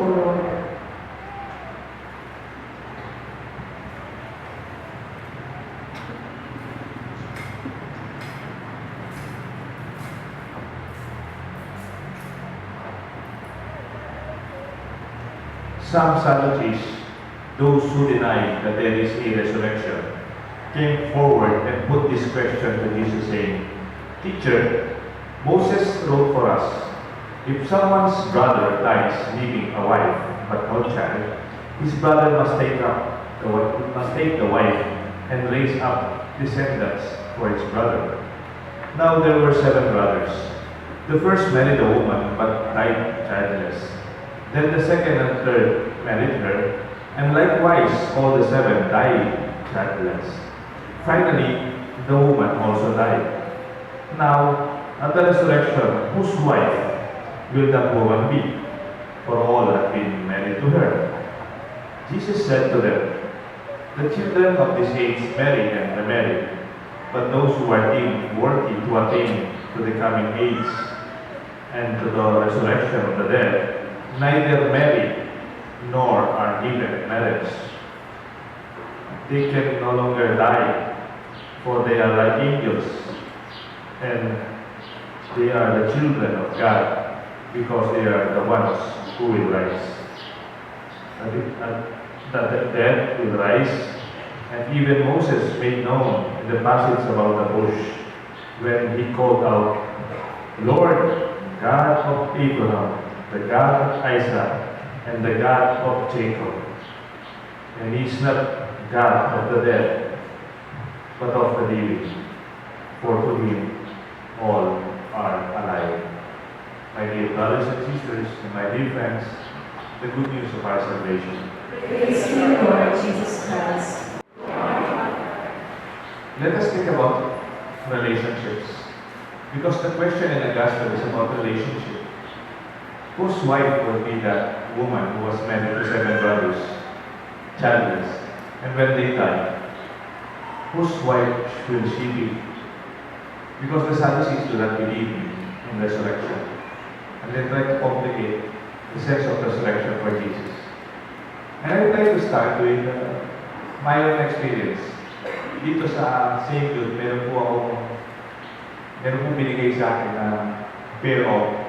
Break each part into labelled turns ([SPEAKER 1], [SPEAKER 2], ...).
[SPEAKER 1] O Lord.
[SPEAKER 2] Some Sadducees, those who deny that there is a resurrection, came forward and put this question to Jesus, saying, "Teacher, Moses wrote for us, if someone's brother dies leaving a wife but no child, his brother must take the wife and raise up descendants for his brother. Now there were 7 brothers. The first married a woman but died childless. Then the second and third married her, and likewise all the 7 died childless. Finally, the woman also died. Now, at the resurrection, whose wife will that woman be? For all have been married to her." Jesus said to them, "The children of this age marry and remarry, but those who are deemed worthy to attain to the coming age and to the resurrection of the dead, neither marry nor are given marriage. They can no longer die, for they are like angels, and they are the children of God, because they are the ones who will rise. That the dead will rise, and even Moses made known in the passage about the bush, when he called out, 'Lord, God of Abraham, the God of Isaac, and the God of Jacob.' And he is not God of the dead, but of the living, for to him all are alive." My dear brothers and sisters, and my dear friends, the good news of our salvation.
[SPEAKER 1] Praise to you, Lord Jesus Christ.
[SPEAKER 2] Let us think about relationships, because the question in the gospel is about relationship. Whose wife would be that woman who was married to 7 brothers, childless, and when they died, whose wife will she be? Because the Sadducees do not believe in resurrection, and they try to complicate the sense of resurrection for Jesus. And I would like to start with my own experience. Dito sa St. Jude, meron pong binigay sa akin na pair of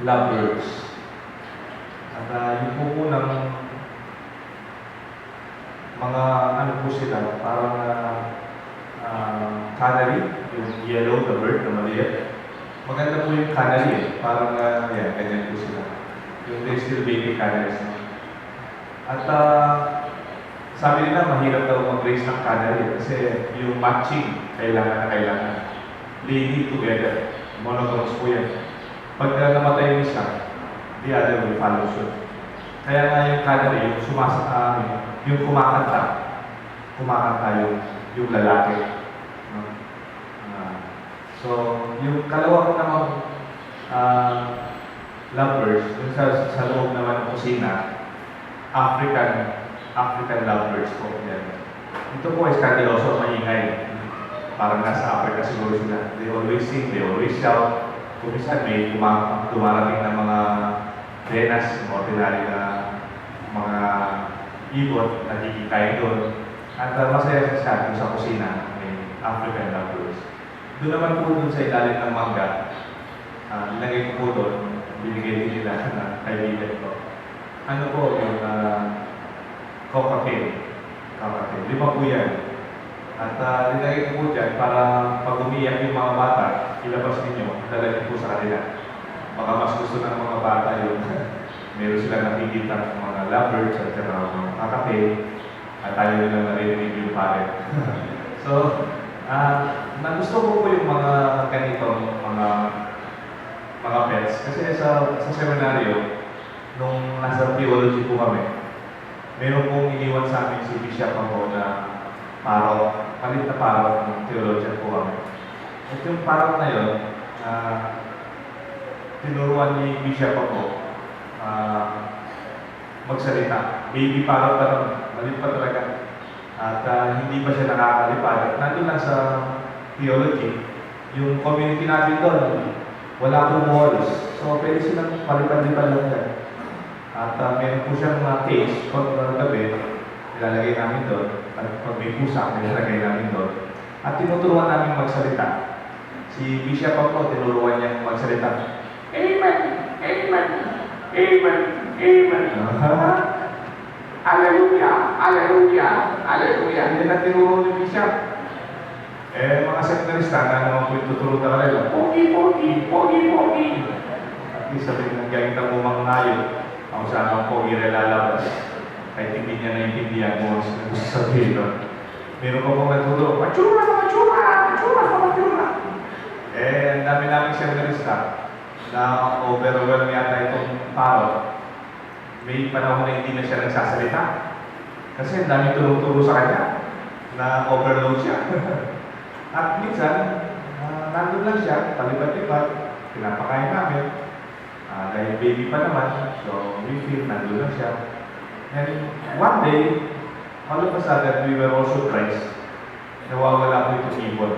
[SPEAKER 2] lovebirds. At yung po unang mga ano po sila, parang canary, yung yellow, the bird na maliit. Maganda po yung canary parang yan, ganyan po sila. Yung they still baby canaries. At sabi nila, mahirap daw mag-raise ng canary kasi yung matching, kailangan na kailangan. They need together. Monogamous po yan. Pag namatay yung isa, the other will follow suit. Kaya nga yung canary, yung kumakanta yung lalaki. So, yung kalawa ko namang lovebirds, yung sa loob naman ng kusina, African lovebirds po yan. Ito po ay skandiloso, maingay. Parang nasa Africa siguro sila. They always sing, they always shout. Kung minsan may dumarating na mga renas, ordinary na mga ibon, nakikikain doon. At masaya siya sa kusina, may African lovebirds. Doon naman po doon sa ilalim ng mangga, nilagay ko po doon, binigay din nila na kaibigan ko. Ano po yung cocktail. 5 po yan. At nilagay ko po dyan para pag umiyak yung mga bata, ilabas ninyo, dalagin po sa kanila. Baka mas gusto ng mga bata yung meron silang nakikita ng mga lovebirds at saka mga kakape, at tayo nilang narinig yung parent. So, nagusto ko po yung mga ganitong mga pets. Kasi sa seminaryo, nung nasa theology po kami, meron pong iniwan sa amin si Bishop ako na parok, palit na parok ng theologian po kami. At yung parok na yun, tinuruan ni Bishop ako magsalita. Baby parok pa nun, malit pa talaga. At hindi pa siya nakakalipad. Nandun lang sa theology, yung community natin doon, Wala pong walls. So, pwede silang palipad-lipad lang yan. At meron po siyang cage. Pag gabi, nilalagay namin doon. At pag may pusa, nilalagay namin doon. At tinuturuan namin magsalita. Si Bishop po, tinuruan niya magsalita. Amen! Amen! Amen! Amen! Hallelujah! Hallelujah! Hallelujah! Hindi na tinuro ni Bishop. Mga seminarista na naman po ituturo talaga. Pogi, pogi, pogi, pogi. At least sabi ng gagawin mo mga ngayon, ako saan ang pogi na lalabas. Kahit hindi niya naiintindihan mo ang gusto sabihin doon. Meron pa pong nagtuturo, matsura, matsura, matsura, matsura. Ang dami namin seminarista na overwhelm yata itong parot. May panahon na hindi na siya nagsasalita. Kasi ang dami tulong-turo sa kanya na overload siya. At minsan, nandun lang siya, palipad-lipad, pinapakain namin. Dahil baby pa naman, so we feel nandun lang siya. And one day, all of a sudden, we were all surprised. Nawawala po itong ibon.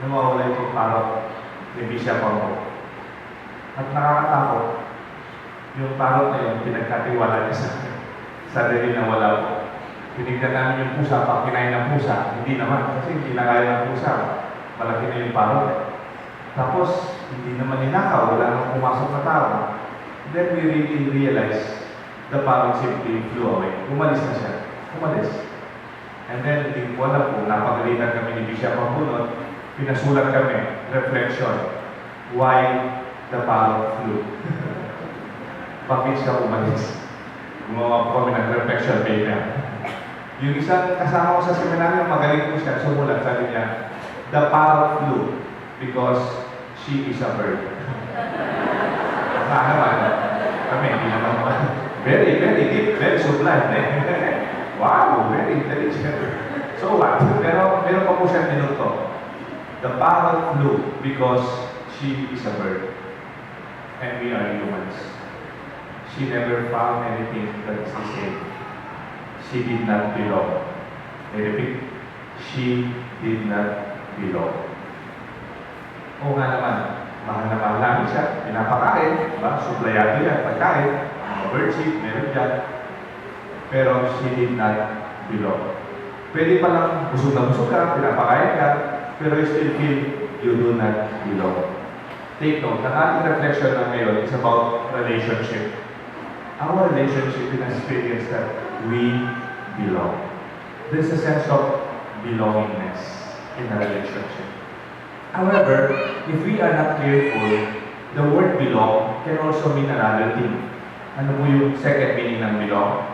[SPEAKER 2] Nawawala itong parot ni Bishop ako. At nakakatakot, yung parot na yun, pinagkatiwala niya sa akin. Sarili na wala po. Tinignan namin yung pusa, pag kinain ng pusa, hindi naman, kasi hindi nakaya ng pusa. Malaki na yung parot. Tapos, hindi naman ninakaw, wala nang pumasok na tao. Then we really realized the parrot simply flew away. Umalis na siya. Umalis. And then, hindi ko alam kung napagalitan kami ni Bishop Pampunot, pinasulat kami, reflection, why the parrot flew. Bakit siya umalis? Gumawa po kami ng reflection paper. Yung isang kasama ko sa seminaryo, magaling po siya, sumulat, sabi niya, the parrot flew because she is a bird. Naman, kami, hindi naman very, very deep, very sublime. Wow, very intelligent. So what? Pero meron pa po siyang minuto. The parrot flew because she is a bird. And we are humans. She never found anything that is the same. She did not belong. I repeat, she did not belong. O nga naman, mahal na mahal namin siya, pinapakain, diba? Suplayado yan, pagkain, mga birdseed, meron dyan. Pero she did not belong. Pwede palang busog na busog ka, pinapakain ka, pero you still feel you do not belong. Take note, ang ating reflection na ngayon is about relationship. Our relationship in experience that we belong. There's a sense of belongingness in a relationship. However, if we are not careful, the word belong can also mean another thing. Ano po yung second meaning ng belong?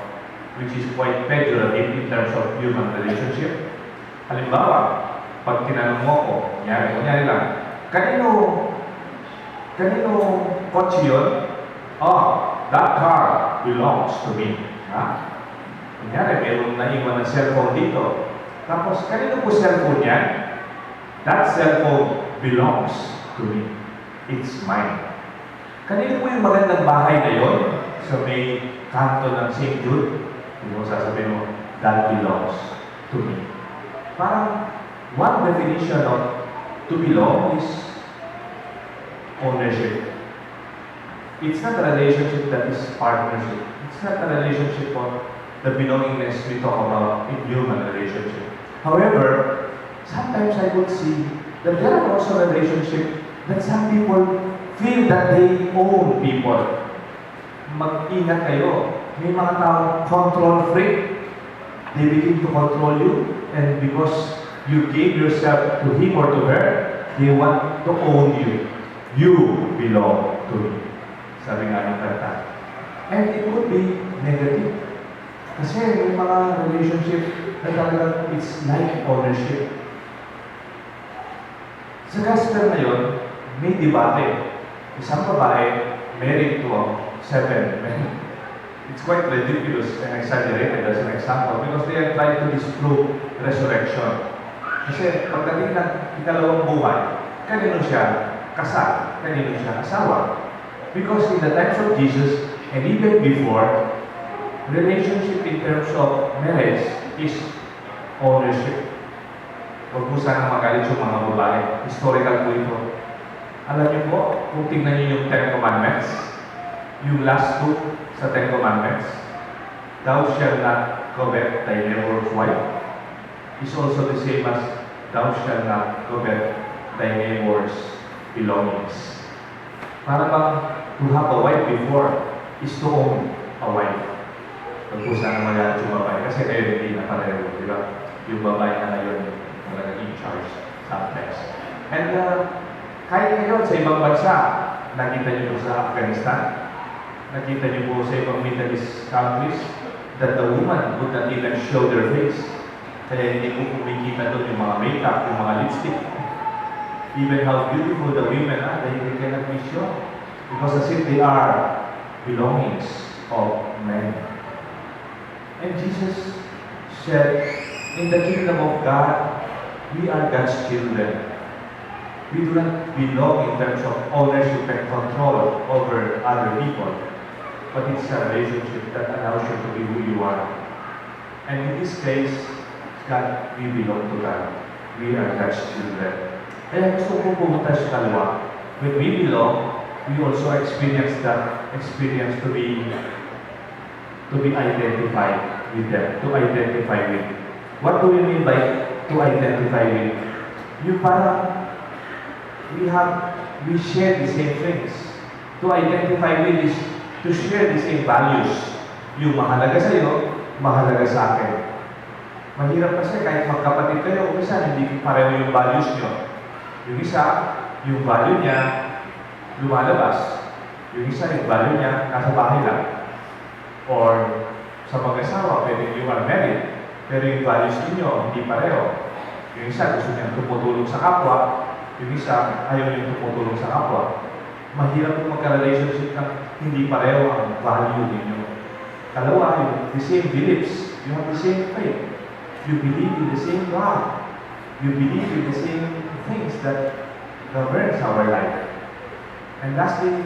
[SPEAKER 2] Which is quite pejorative in terms of human relationship. Halimbawa, pag tinanong mo ko, kunyari lang, kanino kotse yun? That car belongs to me. Kunyari, meron naiwan ng cellphone dito. Tapos, kanino po cellphone yan? That cellphone belongs to me. It's mine. Kanino po yung magandang bahay na yon sa may kanto ng St. Jude? Hindi mo sasabihin mo, that belongs to me. Parang, one definition of to belong is ownership. It's not a relationship that is partnership. It's not a relationship of the belongingness we talk about in human relationship. However, sometimes I would see that there are also relationships that some people feel that they own people. Mag-ingat kayo. May mga taong control freak. They begin to control you, and because you gave yourself to him or to her, they want to own you. You belong to me. Sabi nga ng kanta. And it could be negative. Kasi may mga relationship na talagang it's like ownership. Sa gospel na yun, may debate. Isang babae, married to 7 men. It's quite ridiculous and exaggerated as an example because they are trying to disprove resurrection. Kasi pagdating ng ikalawang buhay, kanino siya kasal? Kanino siya asawa? Because in the times of Jesus, and even before, relationship in terms of marriage is ownership. Huwag po sana magalit yung mga babae. Historical po ito. Alam niyo po, kung tingnan niyo yung Ten Commandments, yung last two sa Ten Commandments, thou shalt not covet thy neighbor's wife, is also the same as thou shalt not covet thy neighbor's belongings. Para bang to have a wife before is to own a wife. Kung po sana magalit yung babae, kasi kayo hindi na pareho, di ba? Yung babae na ngayon, talaga in charge sometimes. And kahit ngayon sa ibang bansa, nakita niyo po sa Afghanistan, nakita niyo po sa ibang Middle East countries, that the woman would not even show their face. Kaya hindi po kumikita doon yung mga makeup, yung mga lipstick. Even how beautiful the women are, they cannot be shown. Because as if they are belongings of men. And Jesus said, in the kingdom of God, we are God's children. We do not belong in terms of ownership and control over other people. But it's a relationship that allows you to be who you are. And in this case, God, we belong to God. We are God's children. Kaya gusto ko pumunta sa kalwa. When we belong, we also experience that experience to be identified with them, to identify with. What do we mean by to identify with? You parang we share the same things. To identify with is to share the same values. Yung mahalaga sa iyo, mahalaga sa akin. Mahirap kasi kahit magkapatid kayo, minsan hindi pareho yung values nyo. Yung isa, yung value niya, lumalabas. Yung isa, yung value niya, nasa bahay lang. Or sa mag-asawa, pwede you are married, pero yung values niyo hindi pareho. Yung isa, gusto niya tumutulong sa kapwa, yung isa, ayaw niya tumutulong sa kapwa. Mahirap kung magka-relationship na hindi pareho ang value ninyo. Dalawa, yung the same beliefs, you have the same faith. You believe in the same God. You believe in the same things that governs our life. And lastly,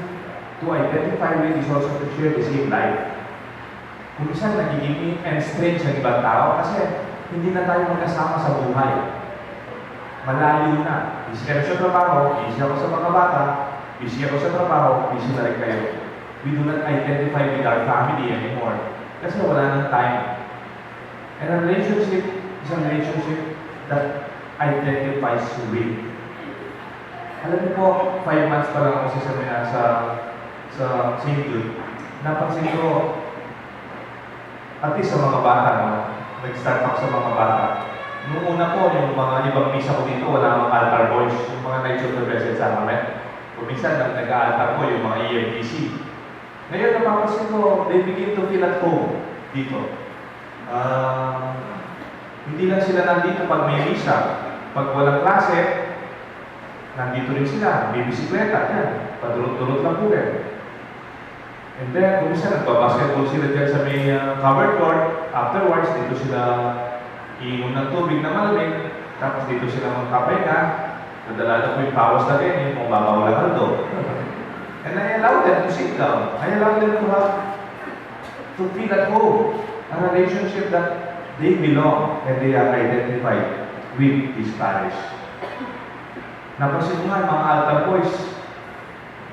[SPEAKER 2] to identify with is also to share the same life. Kung minsan nagiging estranged sa ibang tao kasi hindi na tayo magkasama sa buhay. Malayo na. Busy ka sa trabaho, busy ako sa mga bata, busy ako sa trabaho, busy na rin kayo. We do not identify with our family anymore kasi wala nang time. And a relationship is a relationship that identifies with. Alam niyo po, 5 months pa lang ako sa seminar sa St. Jude. Napansin ko, at least sa mga bata, no? Nag-start ako sa mga bata. Noong una po, yung mga ibang misa ko dito, wala mga altar boys, yung mga nights of the blessed sacrament. Kung minsan, nag-altar ko yung mga EMTC. Ngayon, napapansin ko, they begin to feel at home dito. Hindi lang sila nandito pag may misa. Pag walang klase, nandito rin sila. May bisikleta, yan. Padulot-dulot lang po rin. And then, kung minsan, nagbabasketball sila dyan sa may covered court. Afterwards, dito sila iinom ng tubig na malamig. Tapos dito sila magkapahinga. Nadala po yung pawas na rin, yung babaw lang haldo. And I allow them to sit down. I allow them to feel at home. A relationship that they belong and they are identified with this parish. Napansin ko nga, mga altar boys,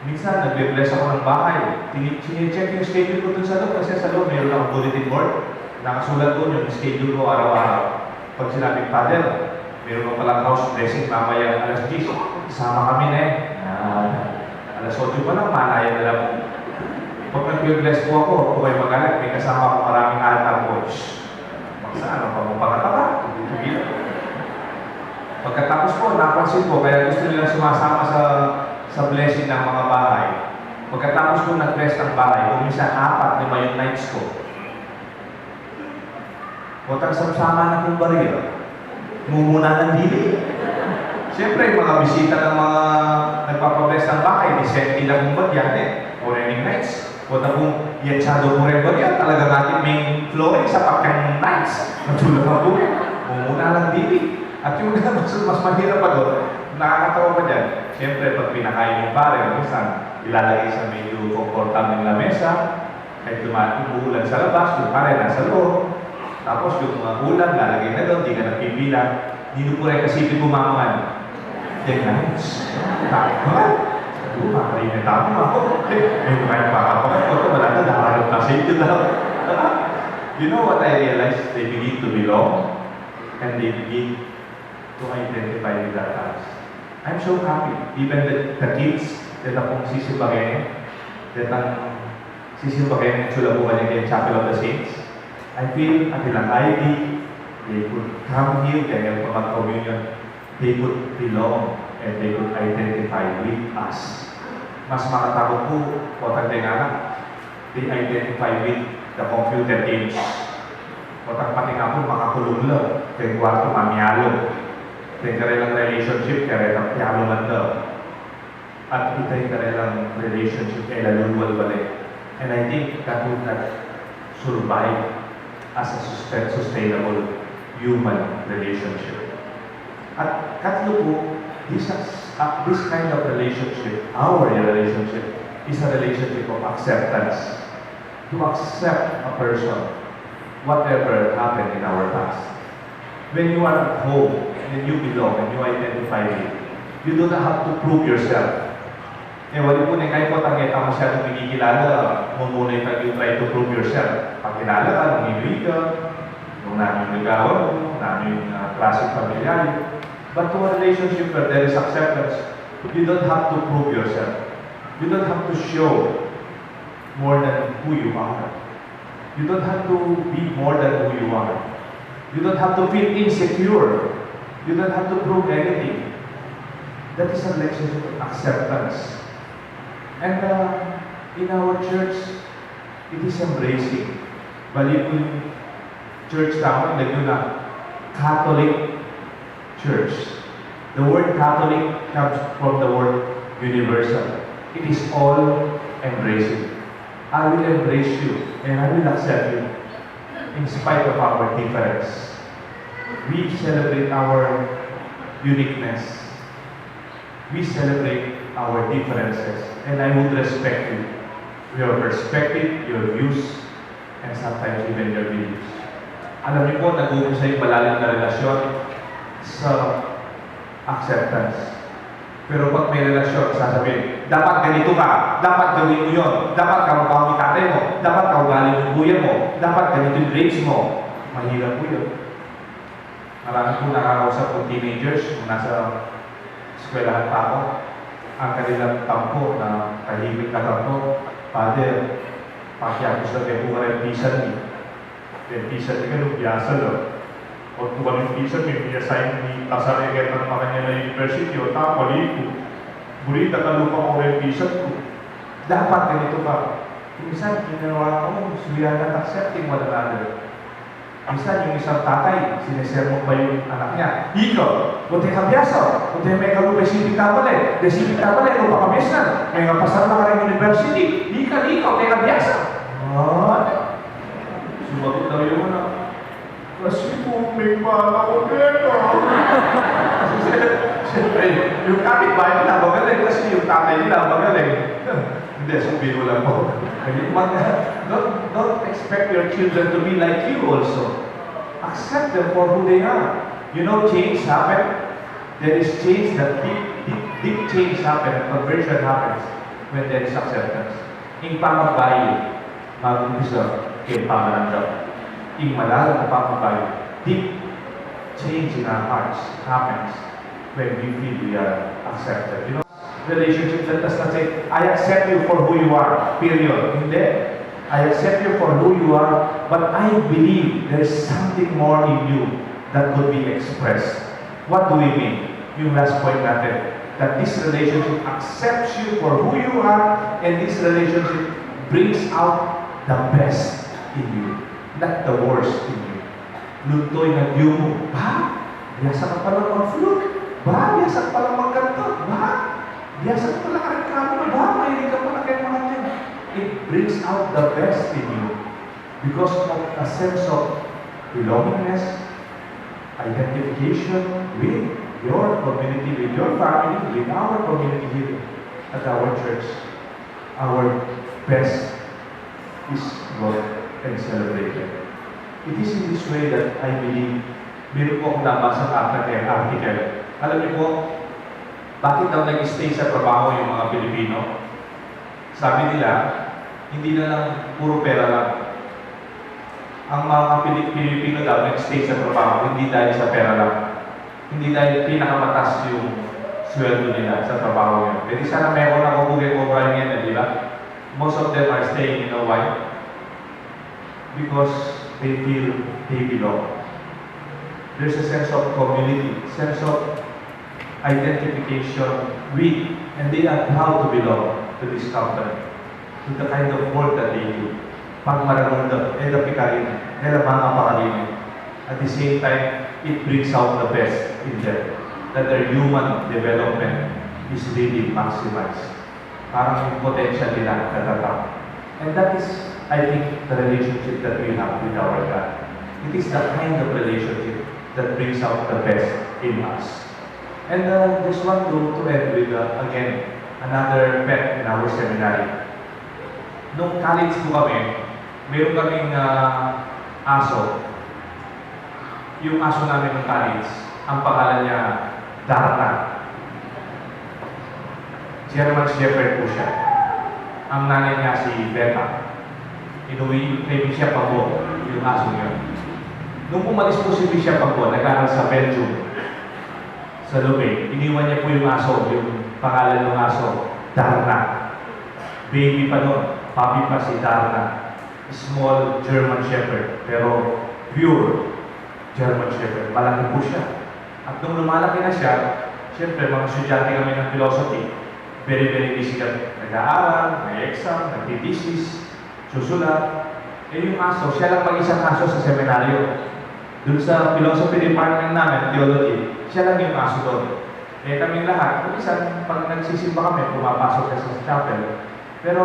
[SPEAKER 2] minsan nagbe-bless ako ng bahay. Chine-check yung schedule ko dun sa loob kasi sa loob mayroon akong bulletin board. Nakasulat doon yung schedule ko araw-araw. Pag sinabing, Father, meron ko palang house blessing mamaya alas 10. Sama kami na eh. Alas 8 pa lang, manayan na lang po. Pag nag-bless po ako, kung kayo magalit, may kasama ako maraming altar boys. Saan? Ano pa pangataka? Pagkatapos po, napansin ko, kaya gusto nila sumasama sa blessing ng mga bahay. Pagkatapos ko nag-bless ng bahay, kung minsan 4, 5 yung nights ko. Huwag kang sama na kong baril. Mumuna ng dili. Siyempre, yung mga bisita ng mga nagpapabless ng bahay, disenti lang kong bagyan eh. Morning nights. Huwag na kong yansado mo rin bagyan. Talagang ating may flooring sa pakyang nights. Matulog ang buhay. Mumuna ng dili. At yung mas mahirap pa doon, nakakatawa pa dyan. Siyempre, pag pinakain yung pare, minsan ilalagay sa medyo komportable na mesa, kahit umuulan sa labas, yung pare nasa loob. Tapos yung ulam, lalagay na doon, di ka nagpipilang. Hindi mo po rin kasi bumangan. Yan na. Makakainit ako. May kumain pa ako. Ito, wala na, nakakalap na sa inyo daw. You know what I realized? They begin to belong and they begin to identify with that house. I'm so happy. Even the kids that akong sisimbagin, that ang sisimbagin ng Chulabuhan yung Chapel of the Saints, I feel at ilang ID, they could come here, kaya yung pag-communion, they could belong and they could identify with us. Mas makatakot po, kotang nga they identify with the computer games. Kotang pati nga po, makakulong lang, kaya kwarto mamiyalo. Kaya karelang relationship, kaya napiyalo man daw. At itay karelang relationship, kaya lalulwal balik. And I think that would not survive as a sustainable human relationship. At katlo po, this kind of relationship, our relationship, is a relationship of acceptance. To accept a person, whatever happened in our past. When you are at home, and you belong, and you identify with, you do not have to prove yourself. Wali po na kayo po, tangeta masyadong kinikilala, muna you try to prove yourself. Pag kilala ka, nung ka, nung namin nagawa mo, namin classic familiar. But to a relationship where there is acceptance, you don't have to prove yourself. You don't have to show more than who you are. You don't have to be more than who you are. You don't have to feel insecure. You don't have to prove anything. That is a relationship of acceptance. And in our church, it is embracing. Balik po yung church namin, lagyo na Catholic Church. The word Catholic comes from the word universal. It is all embracing. I will embrace you and I will accept you in spite of our difference. We celebrate our uniqueness. We celebrate our differences. And I would respect you, your perspective, your views, and sometimes even your beliefs. Alam niyo po, nag-uumpisa yung malalim na relasyon sa acceptance. Pero pag may relasyon, sasabihin, dapat ganito ka, dapat gawin mo yun, dapat kamukha mo tatay mo, dapat kaugali mo kuya mo, dapat ganito yung grades mo. Mahirap po yun. Marami po nakakausap po teenagers kung nasa eskwelahan pa ako. Ang kanilang tampo na tahimik na tampo, Father, pakiapos na kayo kung rin pisan ni. Kaya pisan ni ka nung biyasa lang. O kung anong pisan, may biyasayin ni Tasar Eger ng mga na university o tapali ko. Burita ka lupa ko rin pisan ko. Dapat ganito ka. Minsan, ginawa ko, suya na accepting one another. Minsan, yung isang tatay, sinesermon ba yung anak niya? Ikaw, buti ka biyasa, buti may kalupay sipit ka pala, de sipit ka pala, ikaw pa kamisan, may nga pasar na ka rin university, ikaw, may ka biyasa. Sumagot daw yung anak, kasi po may pala ko dito. Siyempre, yung kapitbahay nila magaling, kasi yung tatay nila magaling. Hindi, sabihin lang po. Don't expect your children to be like you also. Accept them for who they are. You know, change happens. There is change that deep change happens, conversion happens when there is acceptance. Yung pamabayo, mag-umpisa, yung pamalandaw. Yung malalang na pamabayo, deep change in our hearts happens when we feel we are accepted. You know, relationship that does not say, I accept you for who you are, period. Hindi. I accept you for who you are, but I believe there is something more in you that could be expressed. What do we mean? Yung last point natin, that this relationship accepts you for who you are, and this relationship brings out the best in you, not the worst in you. Luntoy na view mo, ba? Biyasa ka palang mag-flute? Ba? Biyasa ka palang magkanto? Ba? Biyasa ka palang karikamo? Ba? Mahilig ka palang kayo mga dyan? It brings out the best in you because of a sense of belongingness, identification with your community, with your family, with our community here at our church. Our best is God and celebrated. It is in this way that I believe, meron po akong nabasa article. Alam niyo po, Bakit daw nag-stay sa trabaho yung mga Pilipino? Sabi nila, hindi na lang puro pera lang. Ang mga Pilipino daw nag-stay sa trabaho, hindi dahil sa pera lang. Hindi dahil pinakamatas yung sweldo nila sa trabaho yun. Pwede sana meron ako bugay-obra yan, di ba? Most of them are staying, you know why? Because they feel they belong. There's a sense of community, sense of identification with, and they are proud to belong to this company, to the kind of work that they do. Pag marunong edapi ka rin, nila mga pakalinin. At the same time, it brings out the best in them, that their human development is really maximized. Parang yung potential nila natatap. And that is, I think, the relationship that we have with our God. It is the kind of relationship that brings out the best in us. And just want to end with, again, another pet in our seminary. Nung college po kami, mayroon kaming aso. Yung aso namin ng college, ang pangalan niya, Darna. German Shepherd po siya. Ang nanay niya si Becca. Inuwi, kay Bishop Pabo, yung aso niya. Nung umalis po si Bishop Pabo, nag-aaral sa Belgium, sa Lubay, iniwan niya po yung aso, yung pangalan ng aso, Darna. Baby pa nun, puppy pa si Darna. Small German Shepherd, pero pure German Shepherd. Malaki po siya. At nung lumalaki na siya, siyempre mga estudyante kami ng philosophy, very busy kami. Nag-aaral, may exam, nag-thesis, susulat. Eh yung aso, siya lang mag-isang aso sa seminaryo. Doon sa philosophy department namin, theology, siya lang yung aso doon. Eh kaming lahat, minsan pag nagsisimba kami, pumapasok ka sa chapel. Pero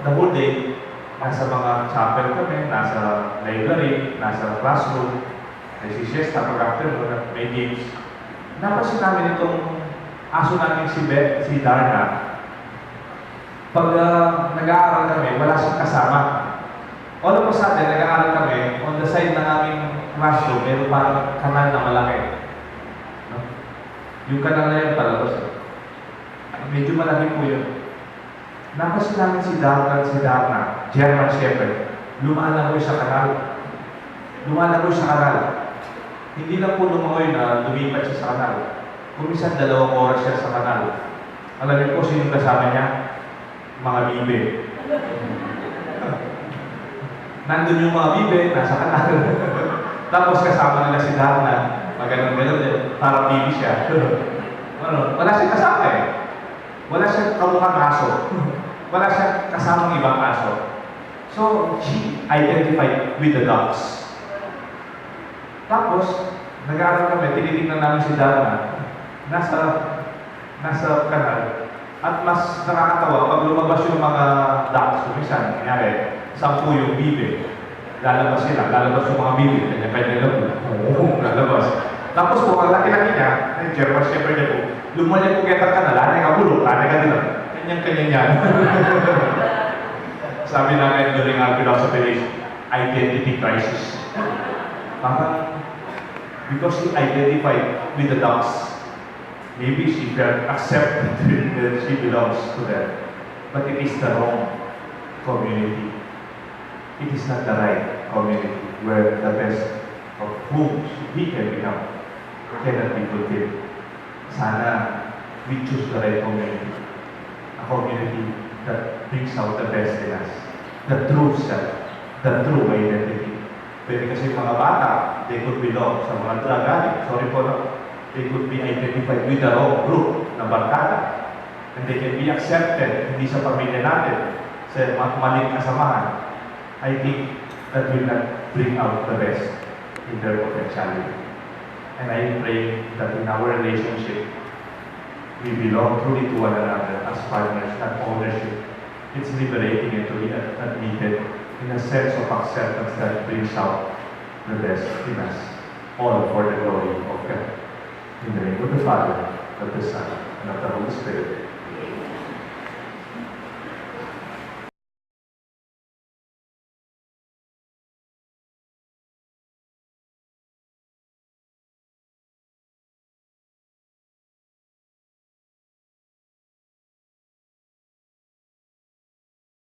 [SPEAKER 2] the whole day, nasa mga chapel kami, nasa library, nasa classroom, nagsisiesta pag afternoon, may games. Napansin namin itong aso namin si Darna. Pag nag-aaral kami, wala siyang kasama. All of a sudden, nag-aaral kami, on the side ng aming classroom, meron parang kanal na malaki. No? Yung kanal na yun palabas. Medyo malaki po yun. Napansin namin si Darna, German Shepherd, lumalangoy sa kanal. Lumalangoy sa kanal. Hindi lang po lumangoy na lumipat siya sa kanal. Kumisan 2 oras siya sa kanal. Alam niyo po sino kasama niya? Mga bibe. Nandun yung mga bibe, nasa kanal. Tapos kasama nila si Darna, maganon-ganon din, parang bibi siya. Wala siyang kasama eh. Wala siyang kamukhang aso. Wala siyang kasamang ibang aso. So, she identified with the dogs. Tapos, nag-aaral kami, tinitingnan namin si Darna, nasa kanal. At mas nakakatawa, pag lumabas yung mga ducks, kumisan, nangyari, 10 yung bibe. Lalabas yung mga bibe, kanya-kanya lang. Oo, lalabas. Tapos po, ang laki-laki niya, yung German Shepherd niya po, lumalik po kaya kanal, anay ka bulok, anay ka din lang. Kanyang-kanya niya. Sabi namin during our philosophy is identity crisis. Parang, because she identified with the dogs, maybe she felt accepted that she belongs to them. But it is the wrong community. It is not the right community where the best of whom he can become cannot be fulfilled. Sana we choose the right community. A community that brings out the best in us. The true self. The true identity. Pwede kasi mga bata, they could belong sa mga drug addict. Sorry po no. They could be identified with the wrong group na barkada. And they can be accepted, hindi sa pamilya natin, sa maling kasamahan. I think that will not bring out the best in their potentiality. And I pray that in our relationship, we belong truly to one another as partners, not ownership. It's liberating and to be admitted in a sense of acceptance that brings out the best in us, all for the glory of God. In the name of the Father, of the Son, and of the Holy Spirit.